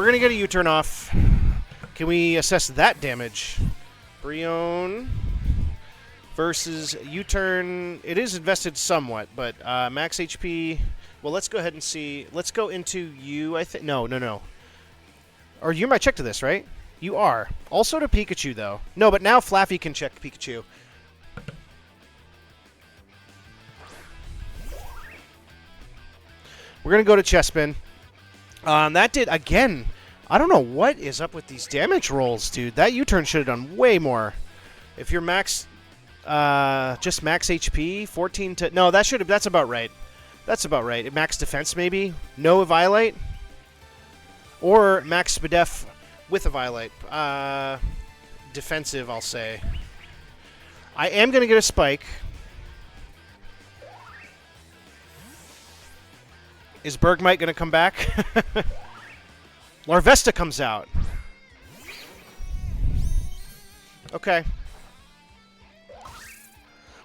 We're going to get a U-turn off. Can we assess that damage? Brion versus U-turn. It is invested somewhat, but max HP. Well, let's go ahead and see. Let's go into you, I think. No. Or you might check to this, right? You are. Also to Pikachu, though. No, but now Flaffy can check Pikachu. We're going to go to Chespin. That did, again, I don't know what is up with these damage rolls, dude. That U-turn should have done way more. If you're max, just max HP, 14 to... No, that's about right. That's about right. Max defense, maybe? No Violate? Or max Spadef with a Violate. Defensive, I'll say. I am going to get a Spike. Is Bergmite going to come back? Larvesta comes out. Okay.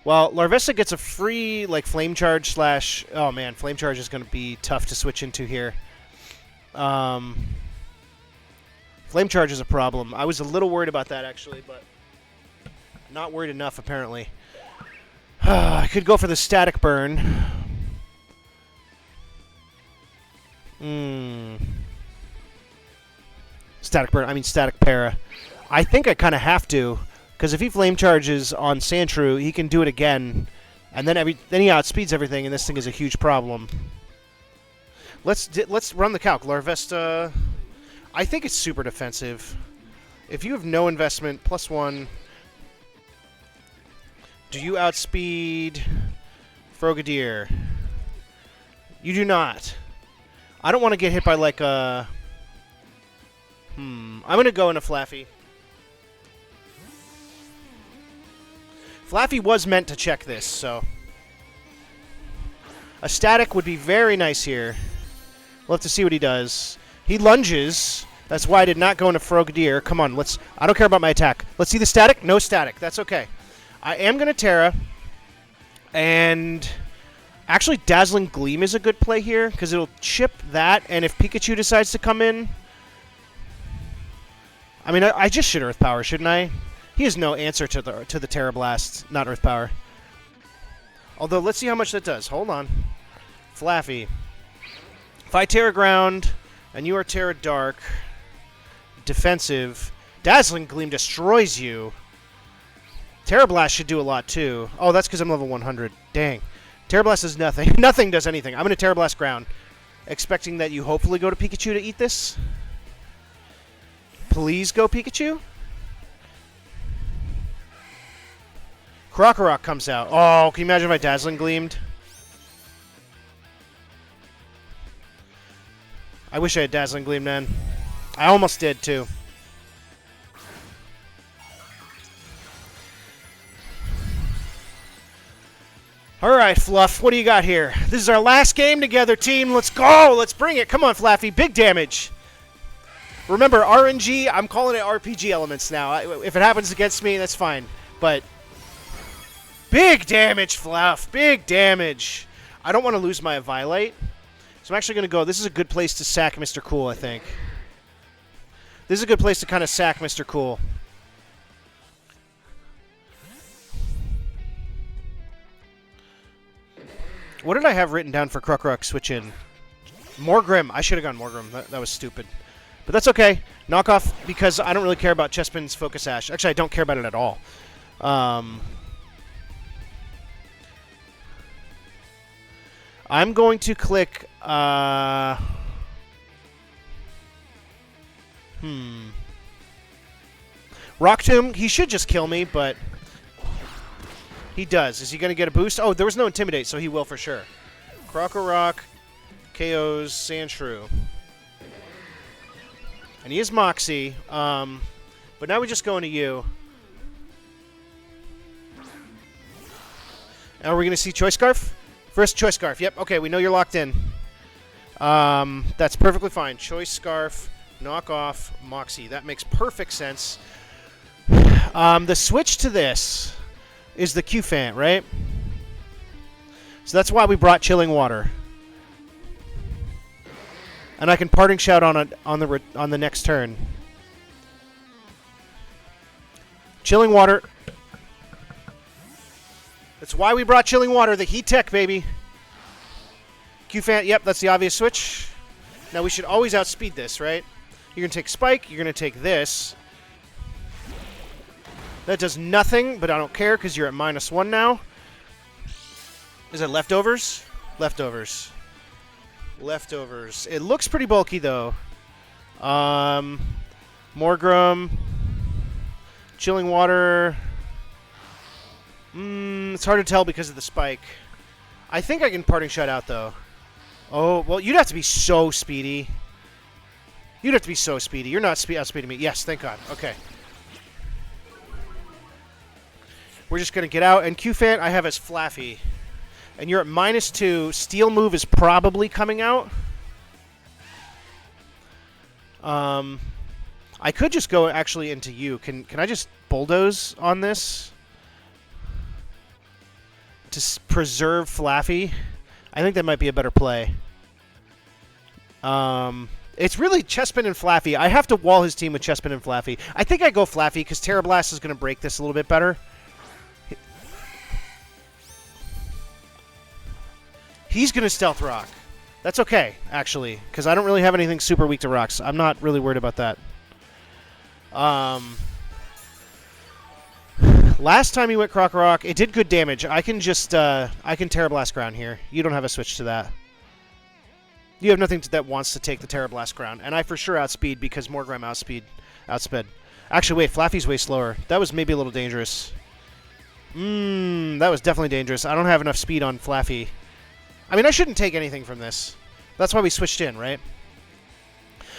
Well, Larvesta gets a free, like, Flame Charge slash... Oh, man, Flame Charge is going to be tough to switch into here. Flame Charge is a problem. I was a little worried about that, actually, but not worried enough, apparently. I could go for the Static Burn. Static Burn, I mean Static Para. I think I kind of have to, because if he Flame Charges on Sandshrew, he can do it again, and then he outspeeds everything, and this thing is a huge problem. Let's run the calc. Larvesta, I think it's super defensive. If you have no investment, +1, do you outspeed Frogadier? You do not. I don't want to get hit by like a... I'm going to go into Flaffy. Flaffy was meant to check this, so... A static would be very nice here. We'll have to see what he does. He lunges. That's why I did not go into Frogadier. Come on, let's... I don't care about my attack. Let's see the static. No static. That's okay. I am going to Terra. And... Actually, Dazzling Gleam is a good play here, because it'll chip that, and if Pikachu decides to come in... I mean, I just should Earth Power, shouldn't I? He has no answer to the Terra Blast, not Earth Power. Although, let's see how much that does. Hold on. Flaffy. If I Terra Ground, and you are Terra Dark, defensive, Dazzling Gleam destroys you. Terra Blast should do a lot, too. Oh, that's because I'm level 100. Dang. Terra Blast does nothing. Nothing does anything. I'm going to Terra Blast Ground, expecting that you hopefully go to Pikachu to eat this. Please go Pikachu. Krokorok comes out. Oh, can you imagine if I Dazzling Gleamed? I wish I had Dazzling Gleamed then. I almost did, too. All right, Fluff, what do you got here? This is our last game together, team. Let's go. Let's bring it. Come on, Flaffy. Big damage. Remember, RNG, I'm calling it RPG elements now. If it happens against me, that's fine. But big damage, Fluff. Big damage. I don't want to lose my Violate. So I'm actually going to go. This is a good place to sack Mr. Cool, I think. This is a good place to kind of sack Mr. Cool. What did I have written down for Krokorok switch in? Morgrim. I should have gone Morgrim. That was stupid. But that's okay. Knock off, because I don't really care about Chespin's Focus Ash. Actually, I don't care about it at all. I'm going to click... Rock Tomb. He should just kill me, but... He does. Is he going to get a boost? Oh, there was no Intimidate, so he will for sure. Krokorok KOs Sandshrew. And he is Moxie. But now we just go into you. And are we going to see Choice Scarf? First Choice Scarf. Yep, okay, we know you're locked in. That's perfectly fine. Choice Scarf, knock off, Moxie. That makes perfect sense. The switch to this is the Q-Fan, right? So that's why we brought Chilling Water. And I can parting shout on the next turn. Chilling water. That's why we brought chilling water. The heat tech, baby. Q-Fan. Yep, that's the obvious switch. Now we should always outspeed this, right? You're gonna take Spike. You're gonna take this. That does nothing, but I don't care because you're at -1 now. Is that leftovers? Leftovers. Leftovers. It looks pretty bulky, though. Morgrim. Chilling water. It's hard to tell because of the spike. I think I can parting shot out, though. Oh, well, you'd have to be so speedy. You'd have to be so speedy. You're not outspeeding me. Yes, thank God. Okay. We're just going to get out. And Q-Fan, I have as Flaffy. And you're at -2. Steel move is probably coming out. I could just go actually into you. Can I just bulldoze on this? To preserve Flaffy? I think that might be a better play. It's really Chespin and Flaffy. I have to wall his team with Chespin and Flaffy. I think I go Flaffy because Terra Blast is going to break this a little bit better. He's going to Stealth Rock. That's okay, actually, because I don't really have anything super weak to rocks. I'm not really worried about that. Last time he went Croc Rock, it did good damage. I can just, I can Terra Blast Ground here. You don't have a switch to that. You have nothing that wants to take the Terra Blast Ground. And I for sure outspeed because Morgrim outsped. Actually, wait, Flaffy's way slower. That was maybe a little dangerous. That was definitely dangerous. I don't have enough speed on Flaffy. I mean, I shouldn't take anything from this. That's why we switched in, right?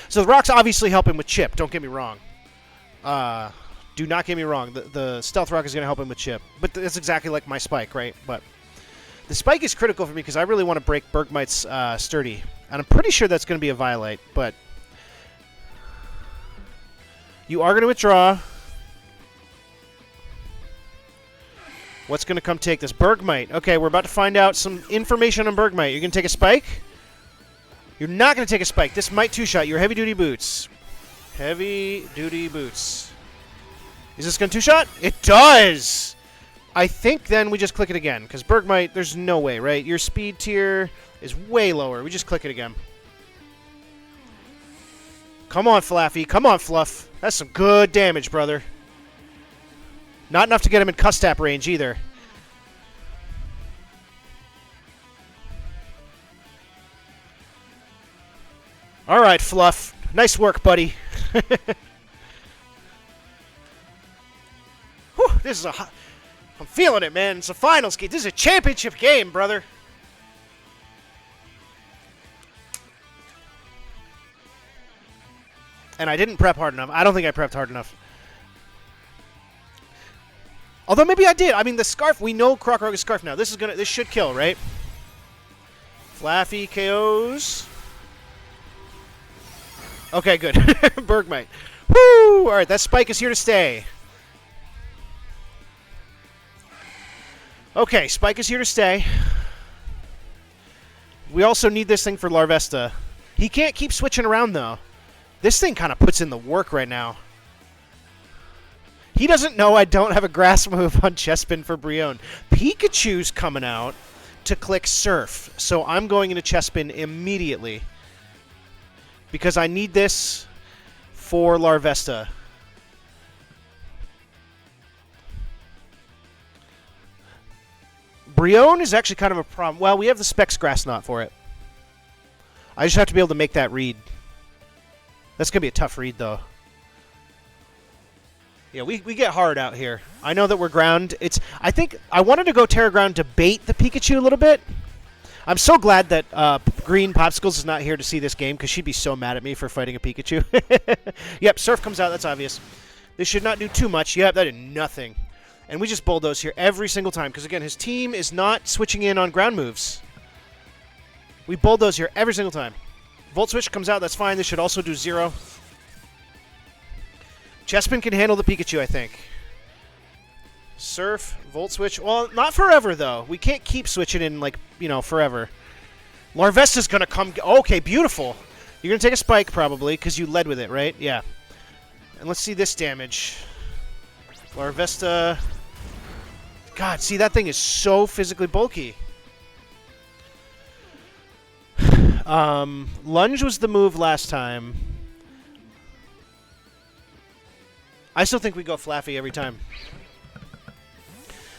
So the rock's obviously helping with Chip. Don't get me wrong. Do not get me wrong. The Stealth Rock is going to help him with Chip. But that's exactly like my Spike, right? But the Spike is critical for me because I really want to break Bergmite's Sturdy. And I'm pretty sure that's going to be a Violate. But you are going to withdraw. What's going to come take this? Bergmite. Okay, we're about to find out some information on Bergmite. You're going to take a Spike? You're not going to take a Spike. This might two-shot. Your heavy-duty boots. Heavy-duty boots. Is this going to two-shot? It does! I think then we just click it again, because Bergmite, there's no way, right? Your speed tier is way lower. We just click it again. Come on, Flaffy. Come on, Fluff. That's some good damage, brother. Not enough to get him in Cuss-Tap range, either. All right, Fluff. Nice work, buddy. Whew, this is a... I'm feeling it, man. It's a finals game. This is a championship game, brother. And I didn't prep hard enough. I don't think I prepped hard enough. Although maybe I did. I mean, the Scarf, we know Croc Rogue is Scarf now. This should kill, right? Flaffy KOs. Okay, good. Bergmite. Woo! All right, that Spike is here to stay. Okay, Spike is here to stay. We also need this thing for Larvesta. He can't keep switching around, though. This thing kind of puts in the work right now. He doesn't know I don't have a grass move on Chespin for Brion. Pikachu's coming out to click Surf, so I'm going into Chespin immediately. Because I need this for Larvesta. Brion is actually kind of a problem. Well, we have the Specs Grass Knot for it. I just have to be able to make that read. That's going to be a tough read, though. Yeah, we get hard out here. I know that we're ground. I think I wanted to go Terra Ground to bait the Pikachu a little bit. I'm so glad that Green Popsicles is not here to see this game because she'd be so mad at me for fighting a Pikachu. Yep, Surf comes out. That's obvious. This should not do too much. Yep, that did nothing. And we just bulldoze here every single time because, again, his team is not switching in on ground moves. We bulldoze here every single time. Volt Switch comes out. That's fine. This should also do 0. Chespin can handle the Pikachu, I think. Surf, Volt Switch. Well, not forever, though. We can't keep switching in, like, you know, forever. Larvesta's going to come. Okay, beautiful. You're going to take a spike, probably, because you led with it, right? Yeah. And let's see this damage. Larvesta. God, see, that thing is so physically bulky. Lunge was the move last time. I still think we go Flaffy every time.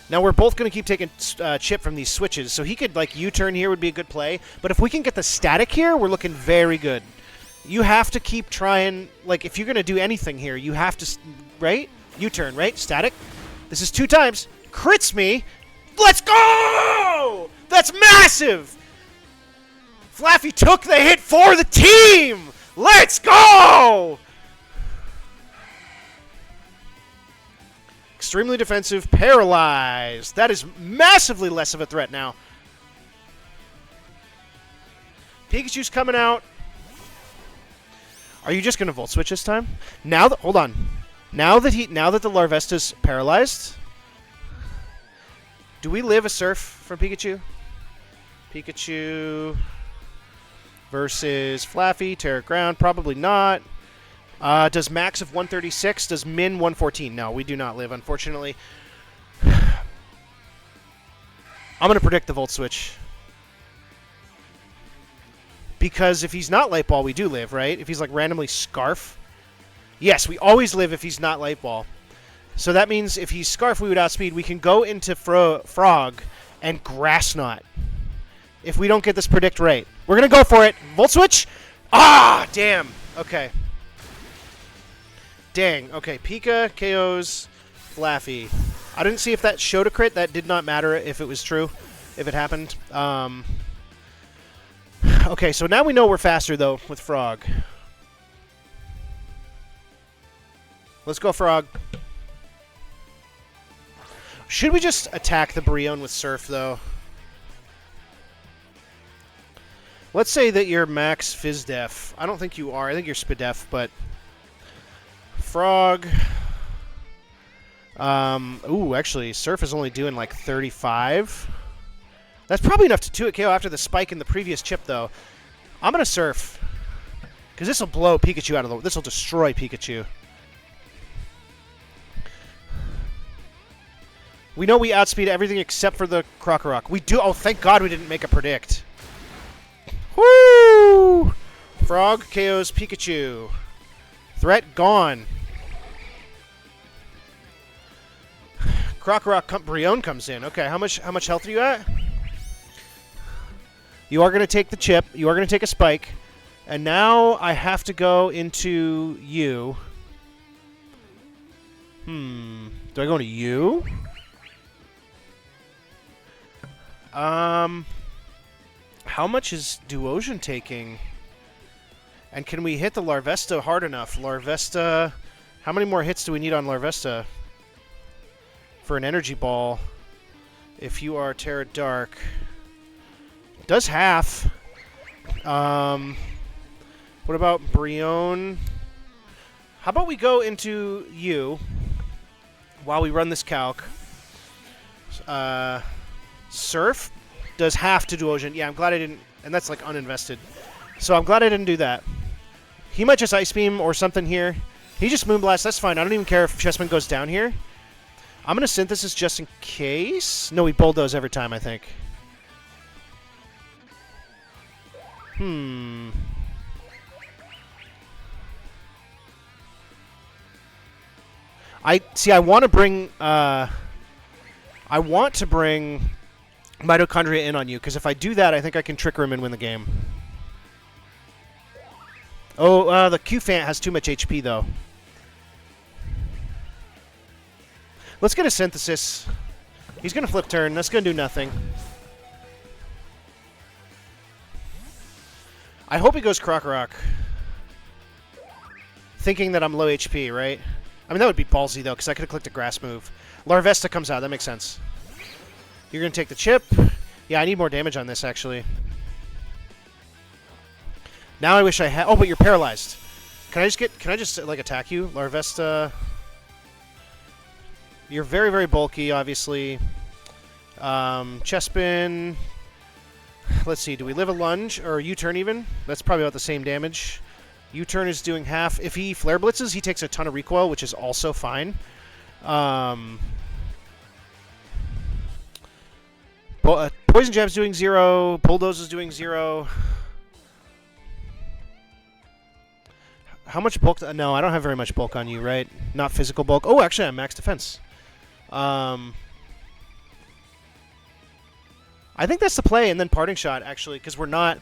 Now, we're both going to keep taking chip from these switches, so he could, like, U-turn here would be a good play. But if we can get the static here, we're looking very good. You have to keep trying, like, if you're going to do anything here, you have to, right? U-turn, right? Static. This is 2 times. Crits me. Let's go! That's massive! Flaffy took the hit for the team! Let's go! Extremely defensive, paralyzed. That is massively less of a threat now. Pikachu's coming out. Are you just going to Volt Switch this time? Now that, hold on. Now that the Larvesta's paralyzed, do we live a Surf from Pikachu? Pikachu versus Flaffy, Terra Ground, probably not. Does max of 136, does min 114? No, we do not live, unfortunately. I'm going to predict the Volt Switch. Because if he's not Light Ball, we do live, right? If he's like randomly Scarf. Yes, we always live if he's not Light Ball. So that means if he's Scarf, we would outspeed. We can go into Frog and Grass Knot. If we don't get this predict right. We're going to go for it. Volt Switch? Ah, damn. Okay. Dang. Okay, Pika KOs Flaffy. I didn't see if that showed a crit. That did not matter if it was true, if it happened. Okay, so now we know we're faster, though, with Frog. Let's go, Frog. Should we just attack the Brion with Surf, though? Let's say that you're max Fizz-Def. I don't think you are. I think you're Spidef, but... Frog. Ooh, actually, Surf is only doing like 35. That's probably enough to 2-hit KO after the spike in the previous chip, though. I'm going to Surf. Because this will blow Pikachu out of the... This will destroy Pikachu. We know we outspeed everything except for the Krokorok. We do... Oh, thank God we didn't make a predict. Woo! Frog KOs Pikachu. Threat gone. Krokorok Brion comes in. Okay, how much health are you at? You are going to take the chip. You are going to take a spike. And now I have to go into you. Do I go into you? How much is Duosion taking? And can we hit the Larvesta hard enough? Larvesta... How many more hits do we need on Larvesta? For an Energy Ball. If you are Terra Dark... Does half. What about Brion? How about we go into you while we run this calc? Surf does half to Duosion. Yeah, I'm glad I didn't... And that's like uninvested. So I'm glad I didn't do that. He might just Ice Beam or something here. He just Moonblast. That's fine. I don't even care if Chessman goes down here. I'm going to Synthesis just in case. No, we Bulldoze every time, I think. I want to bring Mitochondria in on you, because if I do that, I think I can Trick Room and win the game. Oh, the Q-Fant has too much HP, though. Let's get a Synthesis. He's going to Flip Turn. That's going to do nothing. I hope he goes Krokorok. Thinking that I'm low HP, right? I mean, that would be ballsy, though, because I could have clicked a Grass move. Larvesta comes out. That makes sense. You're going to take the chip. Yeah, I need more damage on this, actually. Now I wish I had... Oh, but you're paralyzed. Can I just like, attack you? Larvesta... You're very, very bulky, obviously. Chespin... Let's see. Do we live a lunge or U-turn even? That's probably about the same damage. U-turn is doing half. If he flare blitzes, he takes a ton of recoil, which is also fine. Poison Jab's doing 0. Bulldoze is doing 0. How much bulk? No, I don't have very much bulk on you, right? Not physical bulk. Oh, actually, I'm max defense. I think that's the play, and then parting shot, actually, because we're not...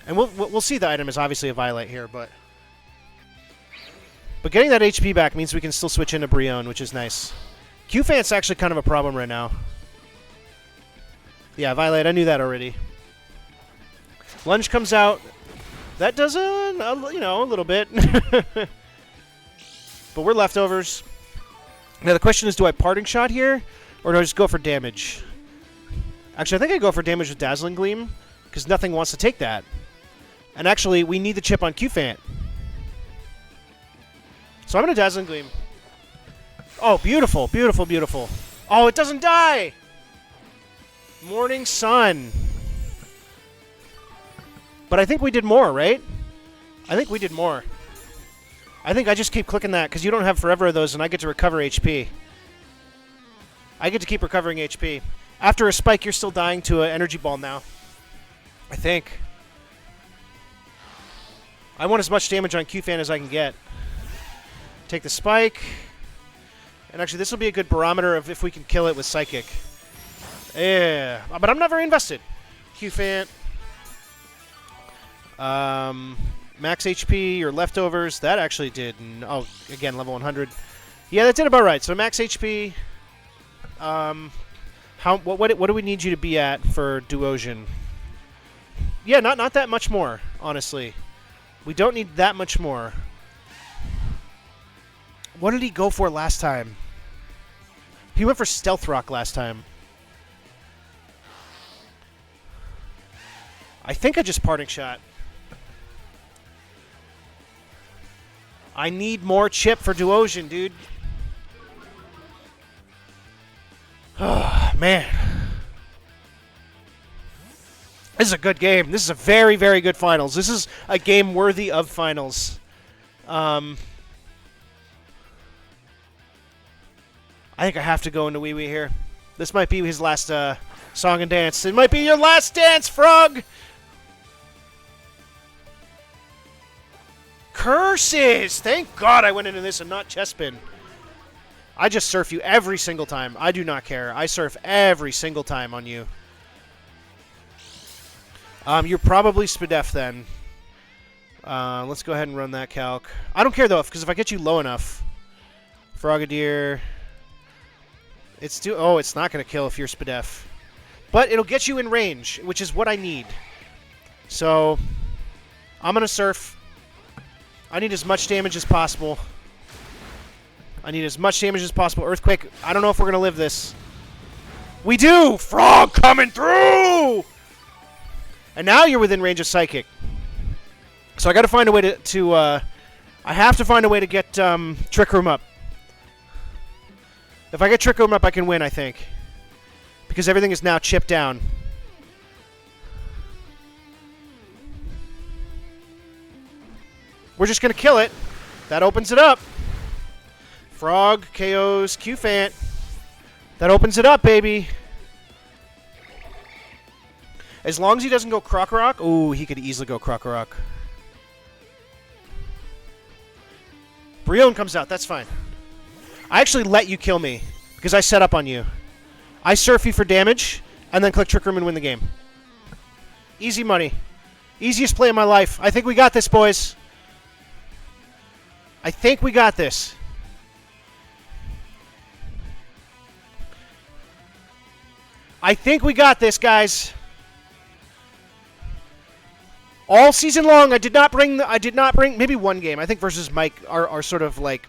And we'll see the item is obviously a Violate here, but getting that HP back means we can still switch into Brion, which is nice. Q-Fant's actually kind of a problem right now. Yeah, Violate, I knew that already. Lunge comes out. That does a little bit. But we're leftovers. Now the question is, do I parting shot here, or do I just go for damage? Actually, I think I go for damage with Dazzling Gleam, because nothing wants to take that. And actually, we need the chip on Q-Fant. So I'm going to Dazzling Gleam. Oh, beautiful, beautiful, beautiful. Oh, it doesn't die! Morning Sun. But I think we did more, right? I think we did more. I think I just keep clicking that, because you don't have forever of those, and I get to recover HP. I get to keep recovering HP. After a spike, you're still dying to an energy ball now. I think. I want as much damage on Q-Fan as I can get. Take the spike. And actually, this will be a good barometer of if we can kill it with Psychic. Yeah. But I'm not very invested. Q-Fan. Max HP or leftovers. That actually did... Oh, again, level 100. Yeah, that did about right. So max HP... What do we need you to be at for Duosion? Yeah, not that much more, honestly. We don't need that much more. What did he go for last time? He went for Stealth Rock last time. I think I just parting shot. I need more chip for Duosion, dude. Oh, man. This is a good game. This is a very, very good finals. This is a game worthy of finals. I think I have to go into Wee Wee here. This might be his last song and dance. It might be your last dance, Frog! Curses! Thank God I went into this and not Chespin. I just surf you every single time. I do not care. I surf every single time on you. You're probably Spadef then. Let's go ahead and run that calc. I don't care though, because if I get you low enough, Frogadier, it's not going to kill if you're Spadef, but it'll get you in range, which is what I need. So I'm going to surf. I need as much damage as possible. I need as much damage as possible. Earthquake, I don't know if we're going to live this. We do! Frog coming through! And now you're within range of Psychic. So I got to find a way to I have to find a way to get Trick Room up. If I get Trick Room up, I can win, I think. Because everything is now chipped down. We're just going to kill it. That opens it up. Frog KOs Q-Fant. That opens it up, baby. As long as he doesn't go Krokorok. Ooh, he could easily go Krokorok. Brion comes out. That's fine. I actually let you kill me because I set up on you. I surf you for damage and then click Trick Room and win the game. Easy money. Easiest play of my life. I think we got this, boys. I think we got this. I think we got this, guys. All season long, I did not bring maybe one game. I think versus Mike, our sort of like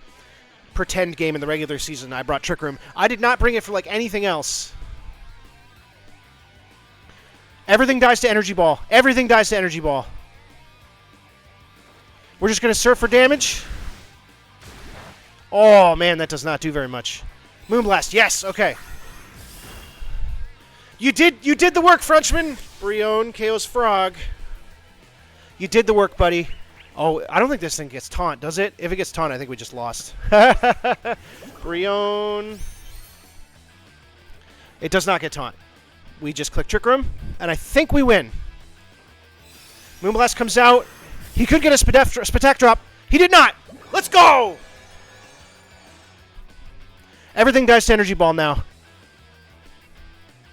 pretend game in the regular season. I brought Trick Room. I did not bring it for like anything else. Everything dies to Energy Ball. Everything dies to Energy Ball. We're just gonna surf for damage. Oh man, that does not do very much. Moonblast, yes, okay. You did the work, Frenchman. Brion KO's Frog. You did the work, buddy. Oh, I don't think this thing gets taunt, does it? If it gets taunt, I think we just lost. Brion. It does not get taunt. We just click Trick Room, and I think we win. Moonblast comes out. He could get a Spatak drop. He did not. Let's go! Everything dies to Energy Ball now.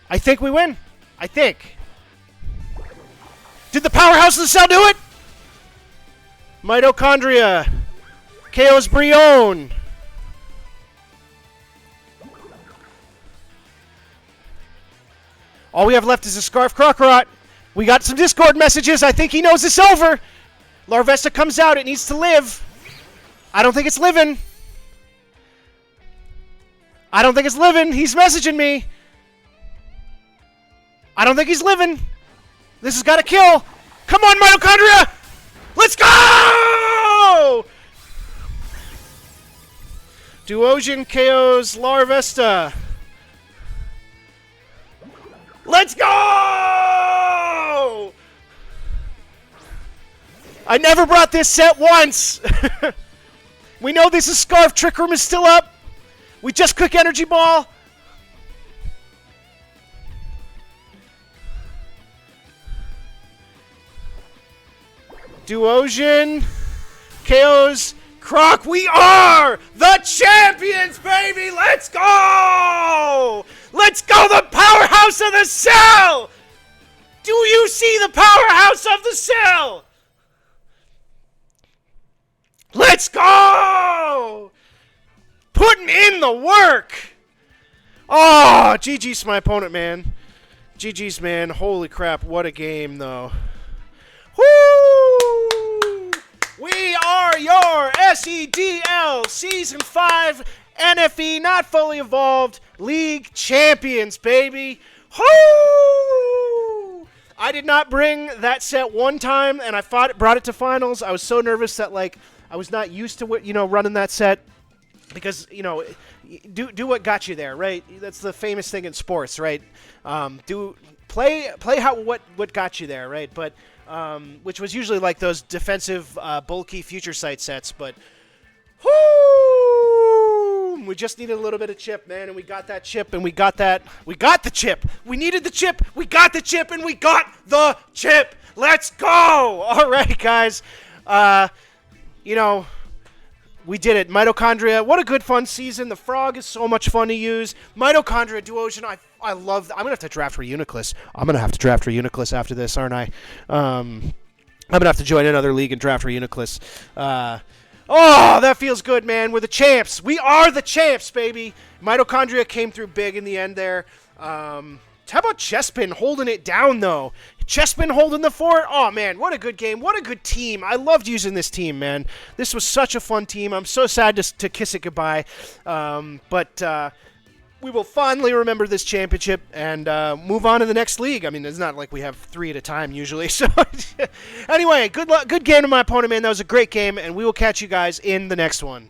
I think we win. I think. Did the powerhouse of the cell do it? Mitochondria. KO's Brion. All we have left is a Scarf Krokorot. We got some Discord messages. I think he knows it's over. Larvesta comes out. It needs to live. I don't think it's living. I don't think it's living. He's messaging me. I don't think he's living. This has got to kill. Come on, Mitochondria. Let's go! Duosion KO's Larvesta. Let's go! I never brought this set once. We know this is Scarf. Trick Room is still up. We just click Energy Ball. Duosion KO's Croc. We are the champions, baby! Let's go! Let's go, the powerhouse of the cell! Do you see the powerhouse of the cell? Let's go! Putting in the work! Oh, GG's to my opponent, man. GG's, man. Holy crap, what a game, though. Woo! We are your SEDL Season 5 NFE Not Fully Evolved League Champions, baby. Woo! I did not bring that set one time, and I brought it to finals. I was so nervous that, like, I was not used to, running that set because, do what got you there, right? That's the famous thing in sports, right? Play what got you there, right? But which was usually like those defensive, bulky future sight sets. But whoo, we just needed a little bit of chip, man, and we got that chip, and we got the chip. We needed the chip. We got the chip, and we got the chip. Let's go! All right, guys. We did it. Mitochondria, what a good fun season. The Frog is so much fun to use. Mitochondria, Duosion, I love that. I'm going to have to draft for Uniclus. I'm going to have to draft for Uniclus after this, aren't I? I'm going to have to join another league and draft for Uniclus. Oh, that feels good, man. We're the champs. We are the champs, baby. Mitochondria came through big in the end there. How about Chespin holding it down, though? Chespin holding the fort? Oh, man, what a good game. What a good team. I loved using this team, man. This was such a fun team. I'm so sad to kiss it goodbye. But we will fondly remember this championship and move on to the next league. I mean, it's not like we have 3 at a time usually. So anyway, good game to my opponent, man. That was a great game, and we will catch you guys in the next one.